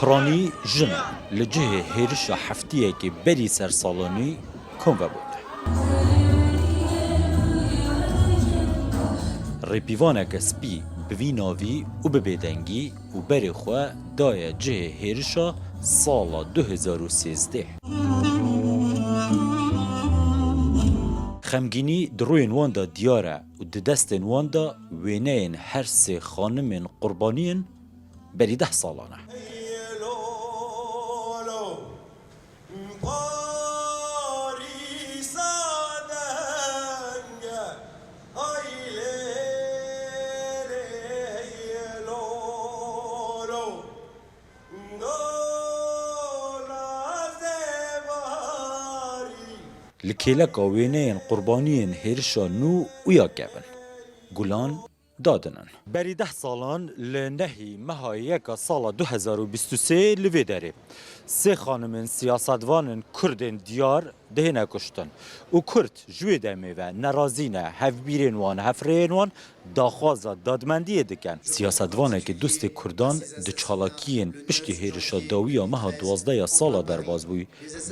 کرانی جنه لجه هیرش هفتیه که بری سر سالانی کن و بود. ریپیوانه که سپی بوی ناوی و ببیدنگی و بری خواه دای جه هیرشا سالا 2013. خمگینی دروین واندا دیاره و دستین واندا وینین هر سه خانمین قربانین بری 10 سالانه. لکیلک وینین قربانین هیرشا نو ویا کبن گلان دادنن بری 10 سالان لنهی مهای یک سال 2023 لوی داره. سه خانمین سیاستوانن کردن دیار دهنه کشتن و کرد جوی دمه و نرازینه هفبیرین وان هفرین وان داخوازا دادمندیه دکن. سیاستوانه که دوست کردان دو چالاکین پشتی هیرشا داویا مها 12 سالا درواز بوی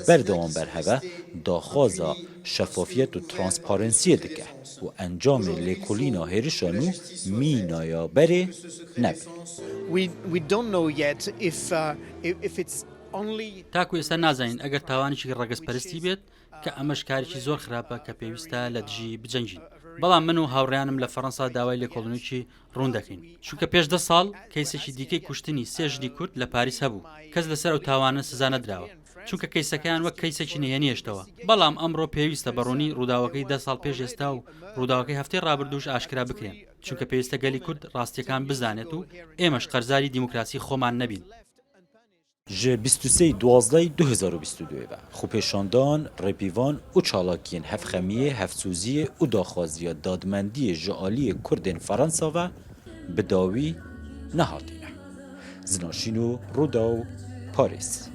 بردوان برهوه داخوازا شفافیت و ترانسپارنسیه دکه و انجام لیکولینا هیرشانو مینایا بره نبی. We don't know yet if it's تاکو ئێستا نازانین ئەگەر تاوانێکی ڕەگەزپەرستی بێت کە ئەمەش کارێکی زۆر خراپە کە پێویستە لە دژی بجەنگین. بەڵام من و هاوڕێیانم لە فەڕەنسا داوای لێکۆڵینێکی ڕوون دەکەین چونکە پێش 10 ساڵ کەیسێکی دیکەی کوشتنی 3 ژنی کورد لە پاریس هەبوو کەس لەسەر ئەو تاوانە سزا نەدراوە چونکە کەیسەکەیان وەک کەیسێکی نهێنیشتەوە. بەڵام ئەمڕۆ پێویستە بەڕوونی ڕووداوەکەی 10 ساڵ پێش ئێستا و ڕووداوەکەی هەفتەی ڕابردووش ئاشکرا بکرێن چونکە پێویستە گەلی کورد ڕاستیەکان بزانێت و ئێمەش قەرزاری دیموکراسی خۆمان نەبین. جه 23/12/2022 خوپیشاندان، ریپیوان و چالاکین هفخمیه، هفسوزیه و داخوازیه دادمندی جعالی کردین فرانسا و بداوی نهاتینه. زناشینو روداو پاریس.